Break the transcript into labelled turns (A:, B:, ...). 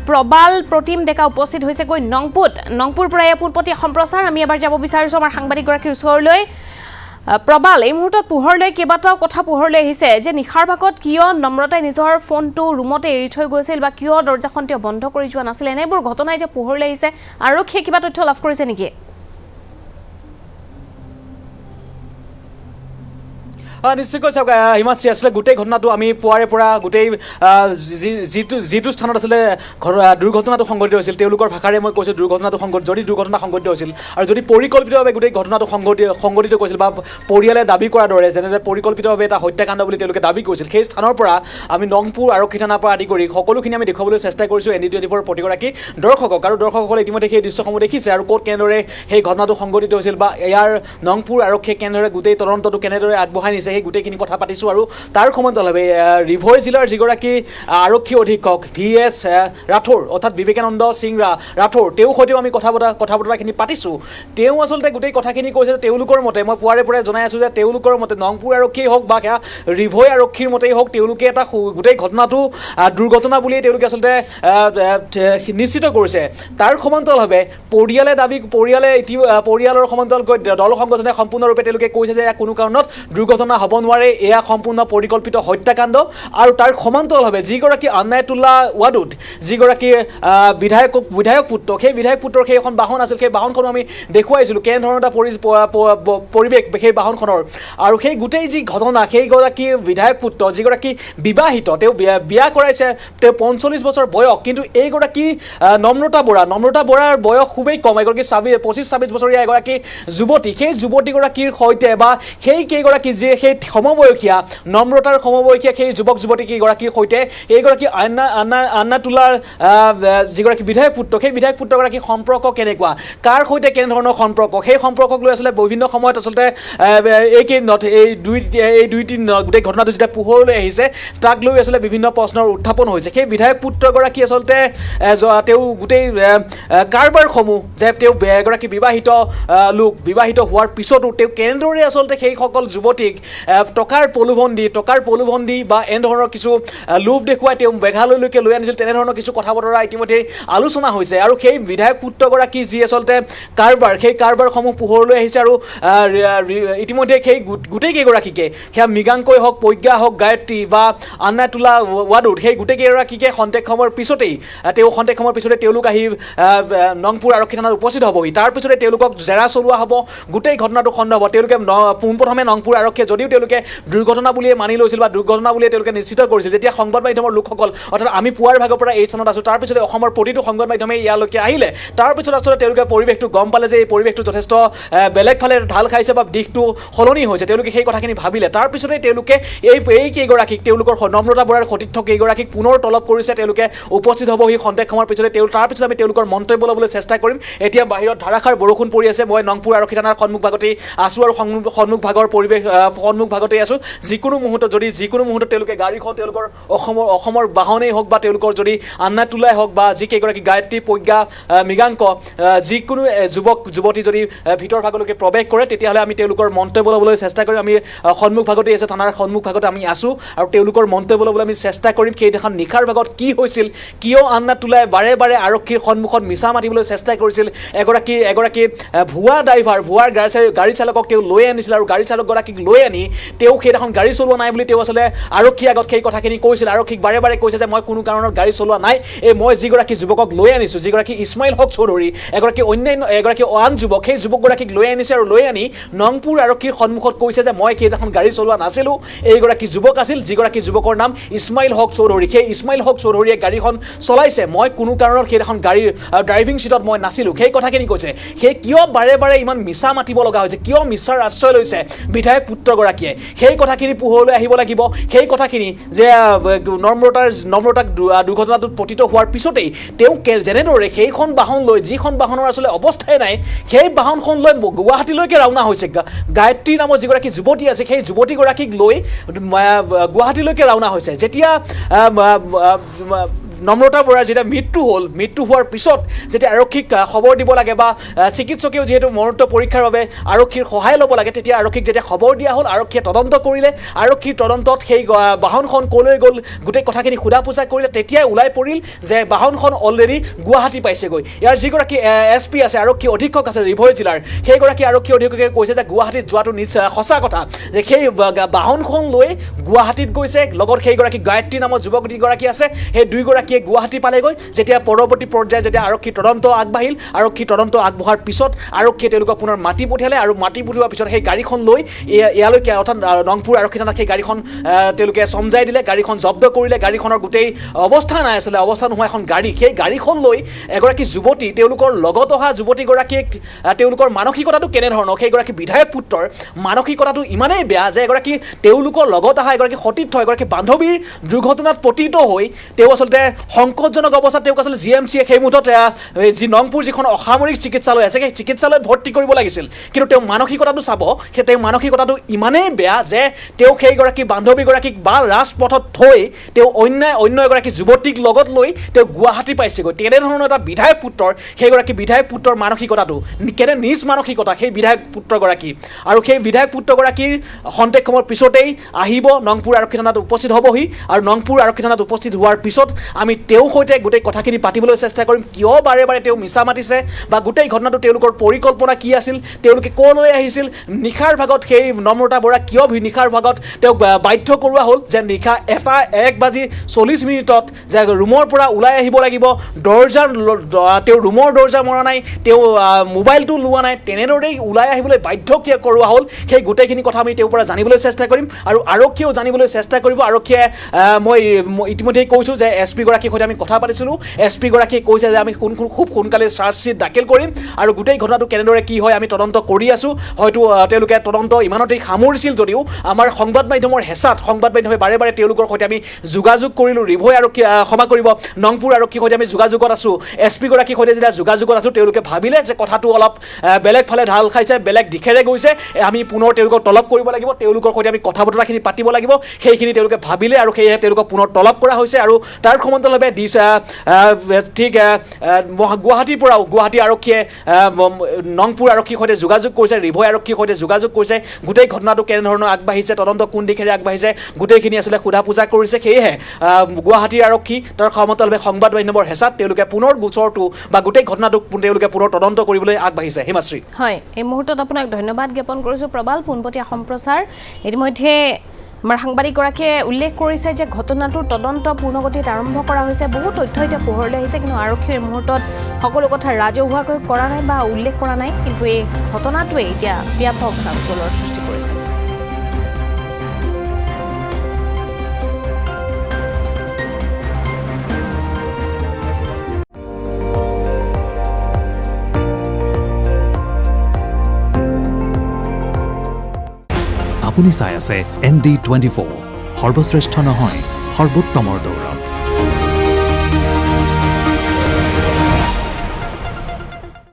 A: প্ৰবাল প্ৰতিম ডেকা উপস্থিত হৈছে গৈ নংপুৰ পৰা পোনপটীয়া সম্প্ৰচাৰ আমি এবাৰ যাব বিচাৰিছোঁ আমাৰ সাংবাদিকগৰাকীৰ ওচৰলৈ প্ৰবাল এই মুহূৰ্তত পোহৰলৈ কেইবাটাও কথা পোহৰলৈ আহিছে যে নিশাৰ ভাগত কিয় নম্ৰতাই নিজৰ ফোনটো ৰুমতে এৰি থৈ গৈছিল বা কিয় দৰ্জাখন তেওঁ বন্ধ কৰি যোৱা নাছিল এনেবোৰ ঘটনাই যে পোহৰলৈ আহিছে আৰক্ষীয়ে কিবা তথ্য লাভ কৰিছে নেকি
B: নিশ্চয়কৈ চাওক হিমাশ্ৰী আছিলে গোটেই ঘটনাটো আমি পুৱাৰে পৰা গোটেই যিটো স্থানত আছিলে দুৰ্ঘটনাটো সংঘটিত হৈছিল তেওঁলোকৰ ভাষাৰে মই কৈছোঁ দুৰ্ঘটনাটো যদি দুৰ্ঘটনা সংঘটিত হৈছিল আৰু যদি পৰিকল্পিতভাৱে গোটেই ঘটনাটো সংঘটিত কৰিছিল বা পৰিয়ালে দাবী কৰাৰ দৰে যেনেদৰে পৰিকল্পিতভাৱে এটা হত্যাকাণ্ড বুলি তেওঁলোকে দাবী কৰিছিল সেই স্থানৰ পৰা আমি নংপুৰ আৰক্ষী থানাৰ পৰা আদি কৰি সকলোখিনি আমি দেখুৱাবলৈ চেষ্টা কৰিছোঁ ND24 প্ৰতিগৰাকী দৰ্শকক আৰু দৰ্শকসকলে ইতিমধ্যে সেই দৃশ্যসমূহ দেখিছে আৰু ক'ত কেনেদৰে সেই ঘটনাটো সংঘটিত হৈছিল বা ইয়াৰ নংপুৰ আৰক্ষীয়ে কেনেদৰে গোটেই তদন্তটো কেনেদৰে আগবঢ়াই নিছে সেই গোটেইখিনি কথা পাতিছোঁ আৰু তাৰ সমান্তৰালভাৱে ৰিভৈ জিলাৰ যিগৰাকী আৰক্ষী অধীক্ষক VS ৰাথোৰ অৰ্থাৎ বিবেকানন্দ সিং ৰাথোৰ তেওঁৰ সৈতেও আমি কথা বতৰাখিনি পাতিছোঁ তেওঁ আচলতে গোটেই কথাখিনি কৈছে যে তেওঁলোকৰ মতে মই পুৱাৰে পৰাই জনাই আছোঁ যে তেওঁলোকৰ মতে নংপুৰ আৰক্ষীয়ে হওক বা ৰিভৈ আৰক্ষীৰ মতেই হওক তেওঁলোকে এটা গোটেই ঘটনাটো দুৰ্ঘটনা বুলিয়েই তেওঁলোকে আচলতে নিশ্চিত কৰিছে তাৰ সমান্তৰালভাৱে পৰিয়ালৰ সমান্তৰালকৈ দল সংগঠনে সম্পূৰ্ণৰূপে তেওঁলোকে কৈছে যে কোনো কাৰণত দুৰ্ঘটনা হ'ব নোৱাৰে এয়া সম্পূৰ্ণ পৰিকল্পিত হত্যাকাণ্ড আৰু তাৰ সমান্তৰালভাৱে যিগৰাকী আনায়াতুল্লাহ ৱাদুদ যিগৰাকী বিধায়ক পুত্ৰ সেই বিধায়ক পুত্ৰৰ সেই এখন বাহন আছিল সেই বাহনখনো আমি দেখুৱাইছিলোঁ কেনেধৰণৰ এটা পৰিৱেশ সেই বাহনখনৰ আৰু সেই গোটেই যি ঘটনা সেইগৰাকী বিধায়ক পুত্ৰ যিগৰাকী বিবাহিত তেওঁ বিয়া কৰাইছে তেওঁ 45 বছৰ বয়স কিন্তু এইগৰাকী নম্ৰতা বৰাৰ বয়স খুবেই কম এগৰাকী 25-26 বছৰীয়া এগৰাকী যুৱতী সেই যুৱতীগৰাকীৰ সৈতে বা সেই কেইগৰাকী যে সেই সমবয়সীয়া নম্ৰতাৰ সমবয়সীয়া সেই যুৱক যুৱতী কেইগৰাকীৰ সৈতে এইগৰাকী আন্নাতুল্লাৰ যিগৰাকী বিধায়ক পুত্ৰ সেই বিধায়ক পুত্ৰগৰাকী সম্পৰ্ক কেনেকুৱা কাৰ সৈতে কেনেধৰণৰ সম্পৰ্ক সেই সম্পৰ্কক লৈ আচলতে বিভিন্ন সময়ত আচলতে এই দুইটি গোটেই ঘটনাটো যেতিয়া পোহৰলৈ আহিছে তাক লৈ আচলতে বিভিন্ন প্ৰশ্নৰ উত্থাপন হৈছে সেই বিধায়ক পুত্ৰগৰাকী আচলতে তেওঁ গোটেই কাৰবাৰসমূহ যে তেওঁ এগৰাকী বিবাহিত হোৱাৰ পিছতো তেওঁ কেনেদৰে আচলতে সেইসকল যুৱতীক টকাৰ প্ৰলোভন দি বা এনেধৰণৰ কিছু লোভ দেখুৱাই তেওঁ মেঘালয়লৈকে লৈ আনিছিল তেনেধৰণৰ কিছু কথা বতৰা ইতিমধ্যে আলোচনা হৈছে আৰু সেই বিধায়ক পুত্ৰগৰাকী যি আচলতে সেই কাৰবাৰসমূহ পোহৰলৈ আহিছে আৰু ইতিমধ্যে সেই গোটেই কেইগৰাকীকে সেয়া মৃগাংকই হওক প্ৰজ্ঞা হওক গায়ত্ৰী বা আন্নায়াতুল্লাহ ৱাদুদ সেই গোটেই কেইগৰাকীকে খন্তেক সময়ৰ পিছতেই তেওঁলোক আহি নংপুৰ আৰক্ষী থানাত উপস্থিত হ'বহি তাৰপিছতে তেওঁলোকক জেৰা চলোৱা হ'ব গোটেই ঘটনাটো সন্দৰ্ভত তেওঁলোকে পোনপ্ৰথমে নংপুৰ আৰক্ষীয়ে যদিও তেওঁলোকে দুৰ্ঘটনা বুলিয়ে মানি লৈছিল বা দুৰ্ঘটনা বুলিয়ে তেওঁলোকে নিশ্চিত কৰিছিল যেতিয়া সংবাদ মাধ্যমৰ লোকসকল অৰ্থাৎ আমি পুৱাৰ ভাগৰ পৰা এই স্থানত আছোঁ তাৰপিছতে অসমৰ প্ৰতিটো সংবাদ মাধ্যমে ইয়ালৈকে আহিলে তাৰপিছত আচলতে তেওঁলোকে পৰিৱেশটো গম পালে যে এই পৰিৱেশটো যথেষ্ট বেলেগ ফালে ঢাল খাইছে বা দিশটো সলনি হৈছে তেওঁলোকে সেই কথাখিনি ভাবিলে তাৰপিছতে তেওঁলোকে এই কেইগৰাকীক তেওঁলোকৰ নম্ৰতা বৰাৰ সতীৰ্থ কেইগৰাকীক পুনৰ তলব কৰিছে তেওঁলোকে উপস্থিত হ'বহি খন্তেক সময়ৰ পিছতে তাৰপিছত আমি তেওঁলোকৰ মন্তব্য ল'বলৈ চেষ্টা কৰিম এতিয়া বাহিৰত ধাৰাসাৰ বৰষুণ পৰি আছে মই নংপুৰ আৰক্ষী থানাৰ সন্মুখ ভাগতেই আছোঁ আৰু সন্মুখ ভাগতেই আছোঁ যিকোনো মুহূৰ্তত তেওঁলোকে গাড়ীখন তেওঁলোকৰ অসমৰ বাহনেই হওক বা তেওঁলোকৰ যদি আন্নাতুল্লাই হওক বা যি কেইগৰাকী গায়ত্ৰী প্ৰজ্ঞা মৃগাংক যিকোনো যুৱতী যদি ভিতৰ ভাগলৈকে প্ৰৱেশ কৰে তেতিয়াহ'লে আমি তেওঁলোকৰ মন্তব্য ল'বলৈ চেষ্টা কৰিম আমি সন্মুখ ভাগতেই আছে থানাৰ সন্মুখ ভাগতে আমি আছোঁ আৰু তেওঁলোকৰ মন্তব্য ল'বলৈ আমি চেষ্টা কৰিম সেইদিনাখন নিশাৰ ভাগত কি হৈছিল কিয় আন্নাতুল্লাই বাৰে বাৰে আৰক্ষীৰ সন্মুখত মিছা মাতিবলৈ চেষ্টা কৰিছিল এগৰাকী ভুৱা গাড়ী চালকক তেওঁ লৈ আনিছিল আৰু গাড়ী চালকগৰাকীক লৈ আনি তেওঁ সেইদিনাখন গাড়ী চলোৱা নাই বুলি তেওঁ আচলতে আৰক্ষীৰ আগত সেই কথাখিনি কৈছিল আৰক্ষীক বাৰে বাৰে কৈছে যে মই কোনো কাৰণত গাড়ী চলোৱা নাই মই যিগৰাকী যুৱকক লৈ আনিছোঁ যিগৰাকী ইছমাইল হক চৌধুৰী এগৰাকী আন যুৱক সেই যুৱকগৰাকীক লৈ আনিছে আৰু লৈ আনি নংপুৰ আৰক্ষীৰ সন্মুখত কৈছে যে মই সেইদিনাখন গাড়ী চলোৱা নাছিলোঁ এইগৰাকী যুৱক আছিল যিগৰাকী যুৱকৰ নাম ইছমাইল হক চৌধুৰী সেই ইছমাইল হক চৌধুৰীয়ে গাড়ীখন চলাইছে মই কোনো কাৰণত সেইদিনাখন গাড়ীৰ ড্ৰাইভিং ছিটত মই নাছিলোঁ সেই কথাখিনি কৈছে সেই কিয় বাৰে বাৰে ইমান মিছা মাতিব লগা হৈছে কিয় মিছাৰ আশ্ৰয় লৈছে বিধায়ক পুত্ৰগৰাকীয়ে সেই কথাখিনি পোহৰলৈ আহিব লাগিব সেই কথাখিনি যে নম্ৰতাক দুৰ্ঘটনাটোত পতিত হোৱাৰ পিছতেই তেওঁ যেনেদৰে সেইখন বাহন লৈ যিখন বাহনৰ আচলতে অৱস্থাই নাই সেই বাহনখন লৈ গুৱাহাটীলৈকে ৰাওনা হৈছে গায়ত্ৰী নামৰ যিগৰাকী যুৱতী আছে সেই যুৱতীগৰাকীক লৈ গুৱাহাটীলৈকে ৰাওনা হৈছে যেতিয়া নম্ৰতা বৰাৰ যেতিয়া মৃত্যু হোৱাৰ পিছত যেতিয়া আৰক্ষীক খবৰ দিব লাগে বা চিকিৎসকেও যিহেতু মৰণোত্তৰ পৰীক্ষাৰ বাবে আৰক্ষীৰ সহায় ল'ব লাগে তেতিয়া আৰক্ষীক যেতিয়া খবৰ দিয়া হ'ল আৰক্ষীয়ে তদন্ত কৰিলে আৰক্ষীৰ তদন্তত সেই বাহনখন ক'লৈ গ'ল গোটেই কথাখিনি সোধা পোছা কৰিলে তেতিয়াই ওলাই পৰিল যে বাহনখন অলৰেডি গুৱাহাটী পাইছেগৈ ইয়াৰ যিগৰাকী SP আছে আৰক্ষী অধীক্ষক আছে ৰিভৈ জিলাৰ সেইগৰাকী আৰক্ষী অধীক্ষকে কৈছে যে গুৱাহাটীত যোৱাটো নিশ্চয় সঁচা কথা যে সেই বাহনখন লৈ গুৱাহাটীত গৈছে লগত সেইগৰাকী গায়ত্ৰী নামৰ যুৱকগৰাকী আছে সেই দুয়োগৰাকীয়ে গুৱাহাটী পালেগৈ যেতিয়া পৰৱৰ্তী পৰ্যায়ত যেতিয়া আৰক্ষী তদন্ত আগবাঢ়িল আৰক্ষী তদন্ত আগবঢ়াৰ পিছত আৰক্ষীয়ে তেওঁলোকক পুনৰ মাতি পঠিয়ালে আৰু মাতি পঠিওৱাৰ পিছত সেই গাড়ীখন লৈ ইয়ালৈকে অৰ্থাৎ নংপুৰ আৰক্ষী থানাত সেই গাড়ীখন তেওঁলোকে চমজাই দিলে গাড়ীখন জব্দ কৰিলে গাড়ীখনৰ গোটেই অৱস্থা নাই আছিলে অৱস্থা নোহোৱা এখন গাড়ী সেই গাড়ীখন লৈ এগৰাকী যুৱতী তেওঁলোকৰ লগত অহা যুৱতীগৰাকীক তেওঁলোকৰ মানসিকতাটো কেনেধৰণৰ সেইগৰাকী বিধায়ক পুত্ৰৰ মানসিকতাটো ইমানেই বেয়া যে এগৰাকী তেওঁলোকৰ লগত অহা এগৰাকী সতীৰ্থ এগৰাকী বান্ধৱীৰ দুৰ্ঘটনাত পতিত হৈ তেওঁ আচলতে সংকটজনক অৱস্থাত তেওঁক আচলতে GMCয়ে সেই মুহূৰ্তত যি নংপুৰ যিখন অসামৰিক চিকিৎসালয় আছে সেই চিকিৎসালয়ত ভৰ্তি কৰিব লাগিছিল কিন্তু তেওঁ মানসিকতাটো চাব সেই তেওঁ মানসিকতাটো ইমানেই বেয়া যে তেওঁ সেইগৰাকী বান্ধৱীগৰাকীক বা ৰাজপথত থৈ তেওঁ অন্য এগৰাকী যুৱতীক লগত লৈ তেওঁ গুৱাহাটী পাইছেগৈ তেনেধৰণৰ এটা বিধায়ক পুত্ৰৰ সেইগৰাকী বিধায়ক পুত্ৰৰ মানসিকতাটো কেনে নিজ মানসিকতা সেই বিধায়ক পুত্ৰগৰাকী আৰু সেই বিধায়ক পুত্ৰগৰাকীৰ খন্তেক সময়ৰ পিছতেই আহিব নংপুৰ আৰক্ষী থানাত উপস্থিত হ'বহি আৰু নংপুৰ আৰক্ষী থানাত উপস্থিত হোৱাৰ পিছত আমি তেওঁৰ সৈতে গোটেই কথাখিনি পাতিবলৈ চেষ্টা কৰিম কিয় বাৰে বাৰে তেওঁ মিছা মাতিছে বা গোটেই ঘটনাটো তেওঁলোকৰ পৰিকল্পনা কি আছিল তেওঁলোকে ক'লৈ আহিছিল নিশাৰ ভাগত সেই নম্ৰতা বৰা কিয় নিশাৰ ভাগত তেওঁক বাধ্য কৰোৱা হ'ল যে নিশা 1:40 যে ৰুমৰ পৰা ওলাই আহিব লাগিব তেওঁ ৰুমৰ দৰ্জা মৰা নাই তেওঁ মোবাইলটো লোৱা নাই তেনেদৰেই ওলাই আহিবলৈ বাধ্য কিয় কৰোৱা হ'ল সেই গোটেইখিনি কথা আমি তেওঁৰ পৰা জানিবলৈ চেষ্টা কৰিম আৰু আৰক্ষীয়েও জানিবলৈ চেষ্টা কৰিব আৰক্ষীয়ে মই ইতিমধ্যেই কৈছোঁ যে SP গৰাকীৰ সৈতে আমি কথা পাতিছিলোঁ SP গৰাকীয়ে কৈছে যে আমি খুব সোনকালে চাৰ্জশ্বিট দাখিল কৰিম আৰু গোটেই ঘটনাটো কেনেদৰে কি হয় আমি তদন্ত কৰি আছোঁ হয়তো তেওঁলোকে তদন্ত ইমানতেই সামৰিছিল যদিও আমাৰ সংবাদ মাধ্যমৰ হেঁচাত সংবাদ মাধ্যমে বাৰে বাৰে তেওঁলোকৰ সৈতে আমি যোগাযোগ কৰিলোঁ ৰিভৈ আৰক্ষী ক্ষমা কৰিব নংপুৰ আৰক্ষীৰ সৈতে আমি যোগাযোগত আছোঁ SP গৰাকীৰ সৈতে যেতিয়া যোগাযোগত আছোঁ তেওঁলোকে ভাবিলে যে কথাটো অলপ বেলেগ ফালে ঢাল খাইছে বেলেগ দিশেৰে গৈছে আমি পুনৰ তেওঁলোকক তলব কৰিব লাগিব তেওঁলোকৰ সৈতে আমি কথা বতৰাখিনি পাতিব লাগিব সেইখিনি তেওঁলোকে ভাবিলে আৰু সেয়েহে তেওঁলোকক পুনৰ তলব কৰা হৈছে আৰু তাৰ সমান্তৰালভাৱে ঠিক গুৱাহাটীৰ পৰাও গুৱাহাটী আৰক্ষীয়ে নংপুৰ আৰক্ষীৰ সৈতে যোগাযোগ কৰিছে ৰিভৈ আৰক্ষীৰ সৈতে যোগাযোগ কৰিছে গোটেই ঘটনাটো কেনেধৰণৰ আগবাঢ়িছে তদন্ত কোন দিশেৰে আগবাঢ়িছে গোটেইখিনি আচলতে সোধা পোছা কৰিছে সেয়েহে গুৱাহাটীৰ আৰক্ষী তাৰ সমান্তৰালভাৱে সংবাদ মাধ্যমৰ হেঁচাত তেওঁলোকে পুনৰ গোচৰটো বা গোটেই ঘটনাটোক তেওঁলোকে পুনৰ তদন্ত কৰিবলৈ আগবাঢ়িছে হিমাশ্ৰী
A: হয় এই মুহূৰ্তত আপোনাক ধন্যবাদ জ্ঞাপন কৰিছোঁ প্ৰবাল পোনপটীয়া সম্প্ৰচাৰ ইতিমধ্যে আমাৰ সাংবাদিকগৰাকীয়ে উল্লেখ কৰিছে যে ঘটনাটোৰ তদন্ত পূৰ্ণগতিত আৰম্ভ কৰা হৈছে বহু তথ্য এতিয়া পোহৰলৈ আহিছে কিন্তু আৰক্ষীয়ে এই মুহূৰ্তত সকলো কথা ৰাজহুৱাকৈ কৰা নাই বা উল্লেখ কৰা নাই কিন্তু এই ঘটনাটোৱে এতিয়া ব্যাপক চাঞ্চল্যৰ সৃষ্টি কৰিছে
C: আপুনি চাই আছে ND24 সৰ্বশ্ৰেষ্ঠ নহয় সৰ্বোত্তমৰ দৌৰ